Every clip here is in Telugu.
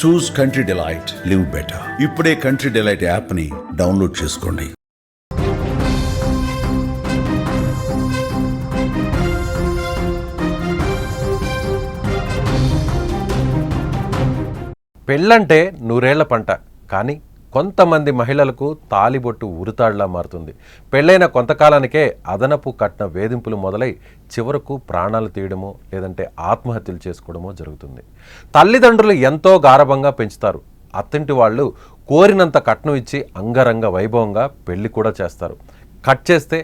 చూస్ కంట్రీ డిలైట్, లివ్ బెటర్. ఇప్పుడే కంట్రీ డిలైట్ యాప్ని డౌన్లోడ్ చేసుకోండి. పెళ్ళంటే నూరేళ్ల పంట, కానీ కొంతమంది మహిళలకు తాలిబొట్టు ఉరితాళ్లా మారుతుంది. పెళ్ళైన కొంతకాలానికే అదనపు కట్న వేధింపులు మొదలై చివరకు ప్రాణాలు తీయడమో లేదంటే ఆత్మహత్యలు చేసుకోవడమో జరుగుతుంది. తల్లిదండ్రులు ఎంతో గారభంగా పెంచుతారు. అత్తింటి వాళ్ళు కోరినంత కట్నం ఇచ్చి అంగరంగ వైభవంగా పెళ్లి కూడా చేస్తారు. కట్ చేస్తే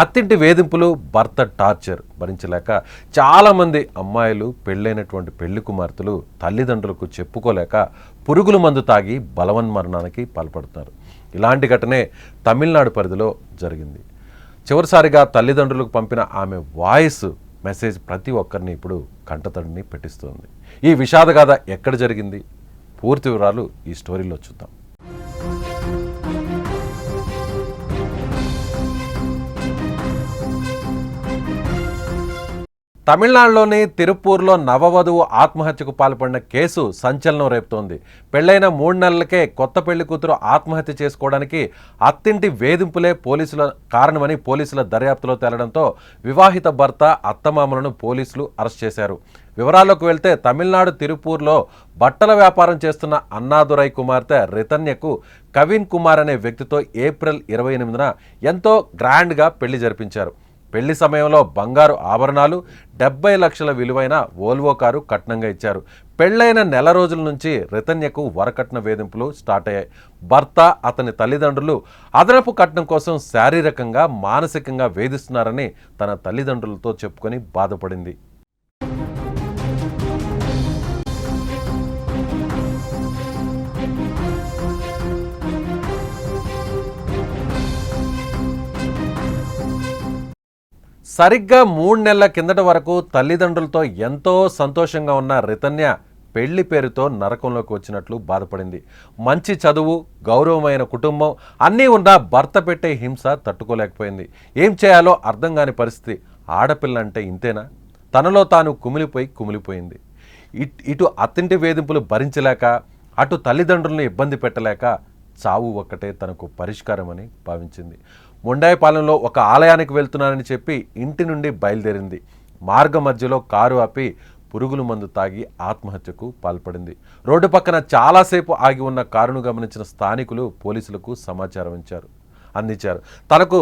అత్తింటి వేధింపులు, భర్త టార్చర్ భరించలేక చాలామంది అమ్మాయిలు పెళ్ళైనటువంటి పెళ్లి కుమార్తెలు తల్లిదండ్రులకు చెప్పుకోలేక పురుగుల మందు తాగి బలవన్మరణానికి పాల్పడుతున్నారు. ఇలాంటి ఘటనే తమిళనాడు పరిధిలో జరిగింది. చివరిసారిగా తల్లిదండ్రులకు పంపిన ఆమె వాయిస్ మెసేజ్ ప్రతి ఒక్కరిని ఇప్పుడు కంటతడిని పెట్టిస్తోంది. ఈ విషాదగాథ ఎక్కడ జరిగింది? పూర్తి వివరాలు ఈ స్టోరీలో చూద్దాం. తమిళనాడులోని తిరుపూర్లో నవవధువు ఆత్మహత్యకు పాల్పడిన కేసు సంచలనం రేపుతోంది. పెళ్లైన 3 నెలలకే కొత్త పెళ్లి కూతురు ఆత్మహత్య చేసుకోవడానికి అత్తింటి వేధింపులే పోలీసుల కారణమని పోలీసుల దర్యాప్తులో తేలడంతో వివాహిత భర్త, అత్తమామలను పోలీసులు అరెస్ట్ చేశారు. వివరాల్లోకి వెళ్తే తమిళనాడు తిరుపూర్లో బట్టల వ్యాపారం చేస్తున్న అన్నాదురై కుమార్తె రితన్యకు కవిన్ కుమార్ అనే వ్యక్తితో ఏప్రిల్ 28న ఎంతో గ్రాండ్గా పెళ్లి జరిపించారు. పెళ్లి సమయంలో బంగారు ఆభరణాలు, 70 లక్షల విలువైన వోల్వో కారు కట్నంగా ఇచ్చారు. పెళ్లైన నెల రోజుల నుంచి రితన్యకు వరకట్న వేధింపులు స్టార్ట్ అయ్యాయి. భర్త, అతని తల్లిదండ్రులు అదనపు కట్నం కోసం శారీరకంగా, మానసికంగా వేధిస్తున్నారని తన తల్లిదండ్రులతో చెప్పుకొని బాధపడింది. సరిగ్గా 3 నెలల కిందట వరకు తల్లిదండ్రులతో ఎంతో సంతోషంగా ఉన్న రితన్య పెళ్లి పేరుతో నరకంలోకి వచ్చినట్లు బాధపడింది. మంచి చదువు, గౌరవమైన కుటుంబం అన్నీ ఉన్న భర్త పెట్టే హింస తట్టుకోలేకపోయింది. ఏం చేయాలో అర్థం కాని పరిస్థితి. ఆడపిల్ల అంటే ఇంతేనా? తనలో తాను కుమిలిపోయింది. ఇటు అత్తింటి వేధింపులు భరించలేక, అటు తల్లిదండ్రులను ఇబ్బంది పెట్టలేక చావు ఒక్కటే తనకు పరిష్కారమని భావించింది. ముండాయిపాలెంలో ఒక ఆలయానికి వెళ్తున్నానని చెప్పి ఇంటి నుండి బయలుదేరింది. మార్గ మధ్యలో కారు ఆపి పురుగుల మందు తాగి ఆత్మహత్యకు పాల్పడింది. రోడ్డు పక్కన చాలాసేపు ఆగి ఉన్న కారును గమనించిన స్థానికులు పోలీసులకు సమాచారం అందించారు. తనకు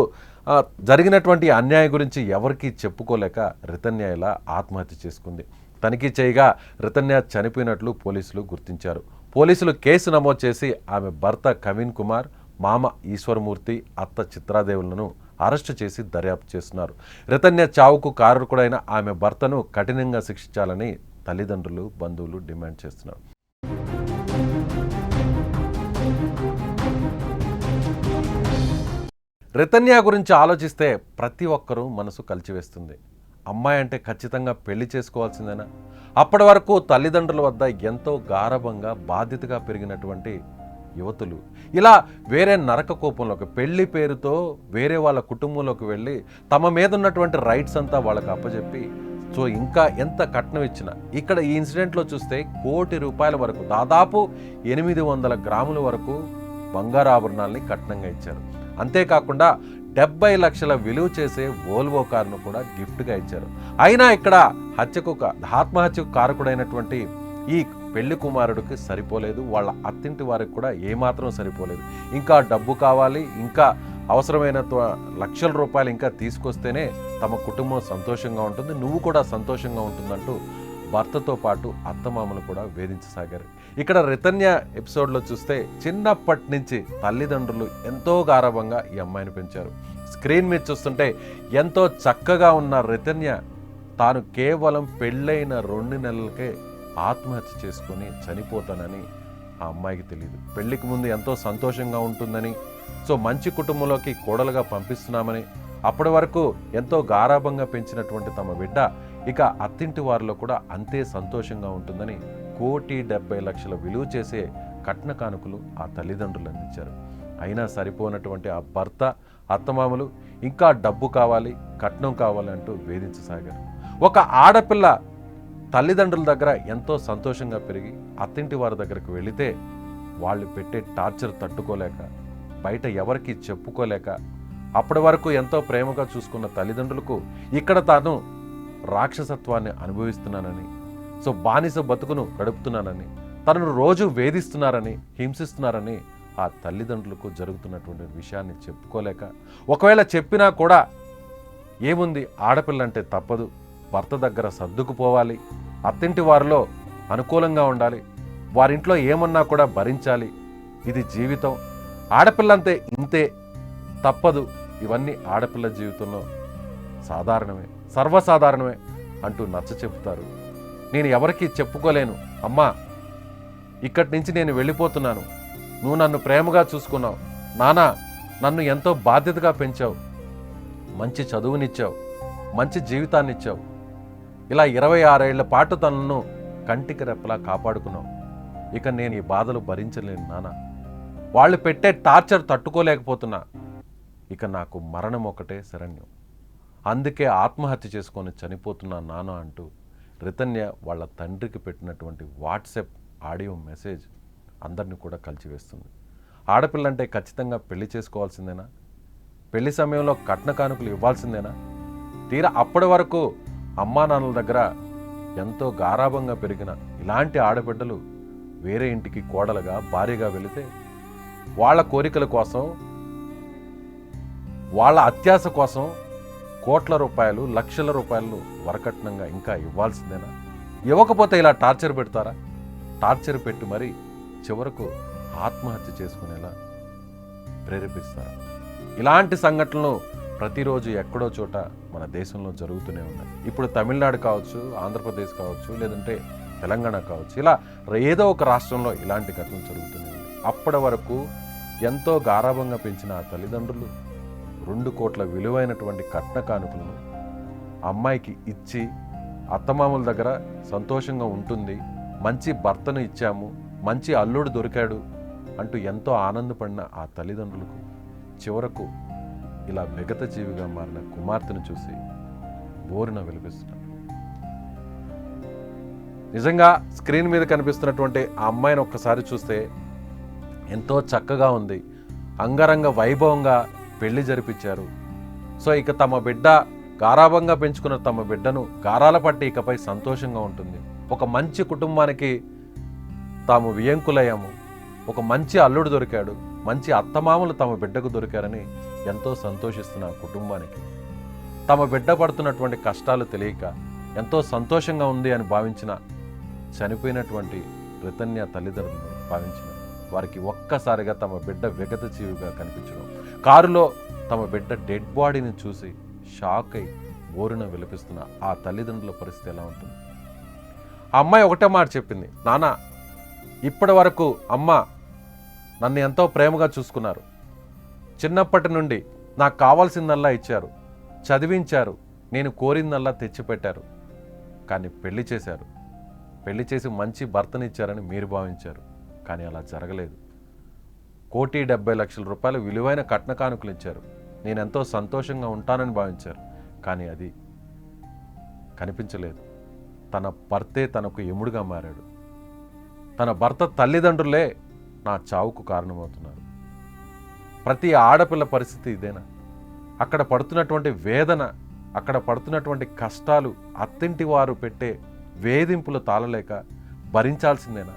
జరిగినటువంటి అన్యాయం గురించి ఎవరికీ చెప్పుకోలేక రితన్య ఇలా ఆత్మహత్య చేసుకుంది. తనిఖీ చేయగా రితన్య చనిపోయినట్లు పోలీసులు గుర్తించారు. పోలీసులు కేసు నమోదు చేసి ఆమె భర్త కవిన్ కుమార్, మామ ఈశ్వరమూర్తి, అత్త చిత్రాదేవులను అరెస్టు చేసి దర్యాప్తు చేస్తున్నారు. రితన్య చావుకు కారకుడైన ఆమె భర్తను కఠినంగా శిక్షించాలని తల్లిదండ్రులు, బంధువులు డిమాండ్ చేస్తున్నారు. రితన్య గురించి ఆలోచిస్తే ప్రతి ఒక్కరూ మనసు కలిచివేస్తుంది. అమ్మాయి అంటే ఖచ్చితంగా పెళ్లి చేసుకోవాల్సిందేనా? అప్పటి వరకు తల్లిదండ్రుల వద్ద ఎంతో గారభంగా, బాధ్యతగా పెరిగినటువంటి యువతులు ఇలా వేరే నరక కోపంలోకి, పెళ్లి పేరుతో వేరే వాళ్ళ కుటుంబంలోకి వెళ్ళి తమ మీద ఉన్నటువంటి రైట్స్ అంతా వాళ్ళకి అప్పచెప్పి, సో ఇంకా ఎంత కట్నం ఇచ్చినా, ఇక్కడ ఈ ఇన్సిడెంట్లో చూస్తే ₹1 కోటి వరకు, దాదాపు 800 గ్రాముల వరకు బంగారు ఆభరణాలని కట్నంగా ఇచ్చారు. అంతేకాకుండా 70 లక్షల విలువ చేసే వోల్వో కారును కూడా గిఫ్ట్గా ఇచ్చారు. అయినా ఇక్కడ ఆత్మహత్యకు కారకుడైనటువంటి ఈ పెళ్లి కుమారుడికి సరిపోలేదు, వాళ్ళ అత్తింటి వారికి కూడా ఏమాత్రం సరిపోలేదు. ఇంకా డబ్బు కావాలి, ఇంకా అవసరమైన లక్షల రూపాయలు ఇంకా తీసుకొస్తేనే తమ కుటుంబం సంతోషంగా ఉంటుంది, నువ్వు కూడా సంతోషంగా ఉంటుందంటూ భర్తతో పాటు అత్తమామలు కూడా వేధించసాగారు. ఇక్కడ రితన్య ఎపిసోడ్లో చూస్తే చిన్నప్పటి నుంచి తల్లిదండ్రులు ఎంతో గారభంగా ఈ అమ్మాయిని పెంచారు. స్క్రీన్ మీద చూస్తుంటే ఎంతో చక్కగా ఉన్న రితన్య తాను కేవలం పెళ్ళైన 2 నెలలకే ఆత్మహత్య చేసుకొని చనిపోతానని ఆ అమ్మాయికి తెలియదు. పెళ్లికి ముందు ఎంతో సంతోషంగా ఉంటుందని, సో మంచి కుటుంబంలోకి కోడలుగా పంపిస్తున్నామని, అప్పటి వరకు ఎంతో గారాభంగా పెంచినటువంటి తమ బిడ్డ ఇక అత్తింటి వారిలో కూడా అంతే సంతోషంగా ఉంటుందని ₹1,70,00,000 విలువ చేసే కట్న కానుకలు ఆ తల్లిదండ్రులు అందించారు. అయినా సరిపోనటువంటి ఆ భర్త, అత్తమామలు ఇంకా డబ్బు కావాలి, కట్నం కావాలి అంటూ వేధించసాగారు. ఒక ఆడపిల్ల తల్లిదండ్రుల దగ్గర ఎంతో సంతోషంగా పెరిగి అత్తింటి వారి దగ్గరకు వెళితే వాళ్ళు పెట్టే టార్చర్ తట్టుకోలేక, బయట ఎవరికి చెప్పుకోలేక, అప్పటి వరకు ఎంతో ప్రేమగా చూసుకున్న తల్లిదండ్రులకు ఇక్కడ తాను రాక్షసత్వాన్ని అనుభవిస్తున్నానని, సో బానిస బతుకును గడుపుతున్నానని, తనను రోజు వేధిస్తున్నారని, హింసిస్తున్నారని ఆ తల్లిదండ్రులకు జరుగుతున్నటువంటి విషయాన్ని చెప్పుకోలేక, ఒకవేళ చెప్పినా కూడా ఏముంది, ఆడపిల్లంటే తప్పదు, భర్త దగ్గర సర్దుకుపోవాలి, అత్తింటి వారిలో అనుకూలంగా ఉండాలి, వారింట్లో ఏమన్నా కూడా భరించాలి, ఇది జీవితం, ఆడపిల్లంతే ఇంతే, తప్పదు, ఇవన్నీ ఆడపిల్ల జీవితంలో సాధారణమే, సర్వసాధారణమే అంటూ నచ్చ చెప్తారు. నేను ఎవరికీ చెప్పుకోలేను అమ్మా, ఇక్కడి నుంచి నేను వెళ్ళిపోతున్నాను, నువ్వు నన్ను ప్రేమగా చూసుకున్నావు, నానా నన్ను ఎంతో బాధ్యతగా పెంచావు, మంచి చదువునిచ్చావు, మంచి జీవితాన్ని ఇచ్చావు, ఇలా 26 ఏళ్ల పాటు తనను కంటికి రెప్పలా కాపాడుకున్నావు, ఇక నేను ఈ బాధలు భరించలేను నాన్న, వాళ్ళు పెట్టే టార్చర్ తట్టుకోలేకపోతున్నా, ఇక నాకు మరణం ఒకటే శరణ్యం, అందుకే ఆత్మహత్య చేసుకొని చనిపోతున్నా నాన్న అంటూ రితన్య వాళ్ళ తండ్రికి పెట్టినటువంటి వాట్సాప్ ఆడియో మెసేజ్ అందరినీ కూడా కలిచివేస్తుంది. ఆడపిల్లంటే ఖచ్చితంగా పెళ్లి చేసుకోవాల్సిందేనా? పెళ్లి సమయంలో కట్న కానుకలు ఇవ్వాల్సిందేనా? తీరా అప్పటి వరకు అమ్మా నాన్నల దగ్గర ఎంతో గారాభంగా పెరిగిన ఇలాంటి ఆడబిడ్డలు వేరే ఇంటికి కోడలుగా భార్యగా వెళితే వాళ్ళ కోరికల కోసం, వాళ్ళ అత్యాశ కోసం కోట్ల రూపాయలు, లక్షల రూపాయలు వరకట్నంగా ఇంకా ఇవ్వాల్సిందేనా? ఇవ్వకపోతే ఇలా టార్చర్ పెడతారా? టార్చర్ పెట్టి మరి చివరకు ఆత్మహత్య చేసుకునేలా ప్రేరేపిస్తారా? ఇలాంటి సంఘటనలు ప్రతిరోజు ఎక్కడో చోట మన దేశంలో జరుగుతూనే ఉన్నాయి. ఇప్పుడు తమిళనాడు కావచ్చు, ఆంధ్రప్రదేశ్ కావచ్చు, లేదంటే తెలంగాణ కావచ్చు, ఇలా ఏదో ఒక రాష్ట్రంలో ఇలాంటి ఘటనలు జరుగుతూనే ఉన్నాయి. అప్పటి వరకు ఎంతో గారాభంగా పెంచిన ఆ తల్లిదండ్రులు 2 కోట్ల విలువైనటువంటి కట్న కానుకలను అమ్మాయికి ఇచ్చి, అత్తమామల దగ్గర సంతోషంగా ఉంటుంది, మంచి భర్తను ఇచ్చాము, మంచి అల్లుడు దొరికాడు అంటూ ఎంతో ఆనందపడిన ఆ తల్లిదండ్రులకు చివరకు ఇలా విగత జీవిగా మారిన కుమార్తెను చూసి బోరున విలపిస్తున్నారు. నిజంగా స్క్రీన్ మీద కనిపిస్తున్నటువంటి ఆ అమ్మాయిని ఒక్కసారి చూస్తే ఎంతో చక్కగా ఉంది, అంగరంగ వైభవంగా పెళ్లి జరిపించారు. సో ఇక తమ బిడ్డ, గారాభంగా పెంచుకున్న తమ బిడ్డను గారాల పట్టి ఇకపై సంతోషంగా ఉంటుంది, ఒక మంచి కుటుంబానికి తాము వియంకులయ్యాము, ఒక మంచి అల్లుడు దొరికాడు, మంచి అత్తమామలు తమ బిడ్డకు దొరికారని ఎంతో సంతోషిస్తున్న కుటుంబానికి తమ బిడ్డ పడుతున్నటువంటి కష్టాలు తెలియక ఎంతో సంతోషంగా ఉంది అని భావించిన చనిపోయినటువంటి రితన్య తల్లిదండ్రులు భావించిన వారికి ఒక్కసారిగా తమ బిడ్డ విగత జీవిగా కనిపించడం, కారులో తమ బిడ్డ డెడ్ బాడీని చూసి షాక్ అయి బోరున విలపిస్తున్న ఆ తల్లిదండ్రుల పరిస్థితి ఎలా ఉంటుంది? ఆ అమ్మాయి ఒకటే మాట చెప్పింది, నాన్న ఇప్పటి వరకు అమ్మ నన్ను ఎంతో ప్రేమగా చూసుకున్నారు, చిన్నప్పటి నుండి నాకు కావాల్సిందల్లా ఇచ్చారు, చదివించారు, నేను కోరిందల్లా తెచ్చిపెట్టారు, కానీ పెళ్లి చేశారు, పెళ్లి చేసి మంచి భర్తనిచ్చారని మీరు భావించారు, కానీ అలా జరగలేదు. 1,70,00,000 రూపాయలు విలువైన కట్న కానుకలు ఇచ్చారు, నేను ఎంతో సంతోషంగా ఉంటానని భావించారు, కానీ అది కనిపించలేదు. తన భర్తే తనకు ఎముడుగా మారాడు, తన భర్త తల్లిదండ్రులే నా చావుకు కారణమవుతున్నారు. ప్రతి ఆడపిల్ల పరిస్థితి ఇదేనా? అక్కడ పడుతున్నటువంటి వేదన, అక్కడ పడుతున్నటువంటి కష్టాలు అత్తింటి వారు పెట్టే వేధింపులు తాళలేక భరించాల్సిందేనా?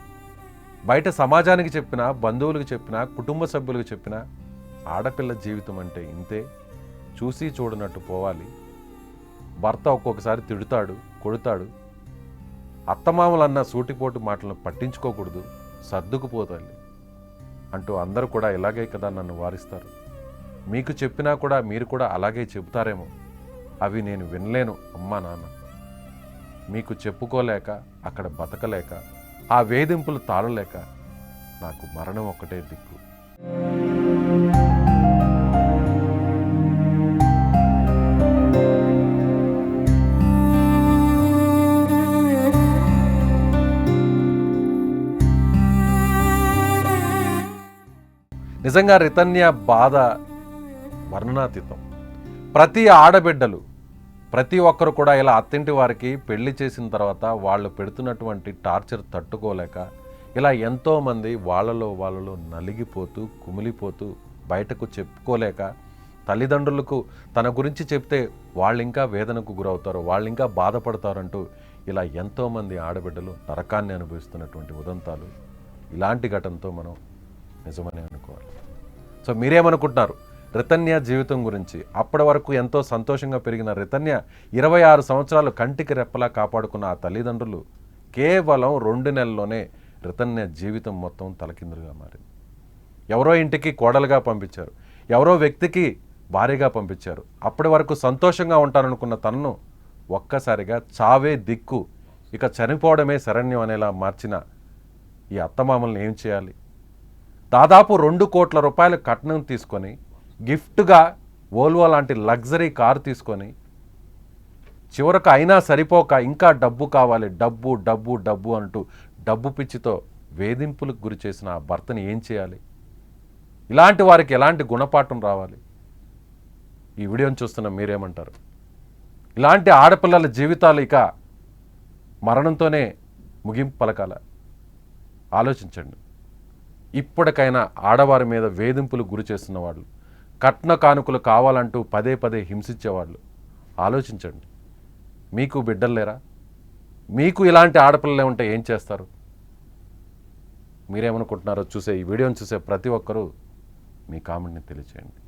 బయట సమాజానికి చెప్పినా, బంధువులకు చెప్పినా, కుటుంబ సభ్యులకు చెప్పినా ఆడపిల్ల జీవితం అంటే ఇంతే, చూసి చూడనట్టు పోవాలి, భర్త ఒక్కొక్కసారి తిడుతాడు, కొడుతాడు, అత్తమామలన్న సూటిపోటు మాటలను పట్టించుకోకూడదు, సర్దుకుపోతాలి అంటూ అందరూ కూడా ఇలాగే కదా నన్ను వారిస్తారు. మీకు చెప్పినా కూడా మీరు కూడా అలాగే చెబుతారేమో, అవి నేను వినలేను అమ్మా నాన్న. మీకు చెప్పుకోలేక, అక్కడ బతకలేక, ఆ వేధింపులు తాళలేక నాకు మరణం ఒక్కటే దిక్కు. నిజంగా రితన్య బాధ వర్ణనాతీతం. ప్రతి ఆడబిడ్డలు ప్రతి ఒక్కరు కూడా ఇలా అత్తింటి వారికి పెళ్లి చేసిన తర్వాత వాళ్ళు పెడుతున్నటువంటి టార్చర్ తట్టుకోలేక ఇలా ఎంతోమంది వాళ్ళలో నలిగిపోతూ కుమిలిపోతూ బయటకు చెప్పుకోలేక తల్లిదండ్రులకు తన గురించి చెప్తే వాళ్ళు ఇంకా వేదనకు గురవుతారు, వాళ్ళు ఇంకా బాధపడతారంటూ ఇలా ఎంతోమంది ఆడబిడ్డలు నరకాన్ని అనుభవిస్తున్నటువంటి ఉదంతాలు ఇలాంటి ఘటనతో మనం నిజమని అనుకోవాలి. సో మీరేమనుకుంటున్నారు రితన్య జీవితం గురించి? అప్పటి వరకు ఎంతో సంతోషంగా పెరిగిన రితన్య 26 సంవత్సరాలు కంటికి రెప్పలా కాపాడుకున్న ఆ తల్లిదండ్రులు కేవలం 2 నెలల్లోనే రితన్య జీవితం మొత్తం తలకిందులుగా మారింది. ఎవరో ఇంటికి కోడలుగా పంపించారు, ఎవరో వ్యక్తికి భార్యగా పంపించారు. అప్పటి వరకు సంతోషంగా ఉంటారనుకున్న తనను ఒక్కసారిగా చావే దిక్కు, ఇక చనిపోవడమే శరణ్యం అనేలా మార్చిన ఈ అత్తమామల్ని ఏం చేయాలి? దాదాపు 2 కోట్ల రూపాయల కట్నం తీసుకొని గిఫ్ట్గా వోల్వో లాంటి లగ్జరీ కారు తీసుకొని చివరకు అయినా సరిపోక ఇంకా డబ్బు కావాలి, డబ్బు డబ్బు డబ్బు అంటూ డబ్బు పిచ్చితో వేధింపులకు గురి చేసిన ఆ భర్తని ఏం చేయాలి? ఇలాంటి వారికి ఎలాంటి గుణపాఠం రావాలి? ఈ వీడియోని చూస్తున్న మీరేమంటారు? ఇలాంటి ఆడపిల్లల జీవితాలు ఇక మరణంతోనే ముగింపు పలకాల? ఆలోచించండి. ఇప్పటికైనా ఆడవారి మీద వేధింపులు గురి చేస్తున్న వాళ్ళు, కట్న కానుకలు కావాలంటూ పదే పదే హింసించేవాళ్ళు ఆలోచించండి. మీకు బిడ్డలు లేరా? మీకు ఇలాంటి ఆడపిల్లలే ఉంటే ఏం చేస్తారు? మీరేమనుకుంటున్నారో ఈ వీడియోని చూసే ప్రతి ఒక్కరూ మీ కామెంట్ని తెలియచేయండి.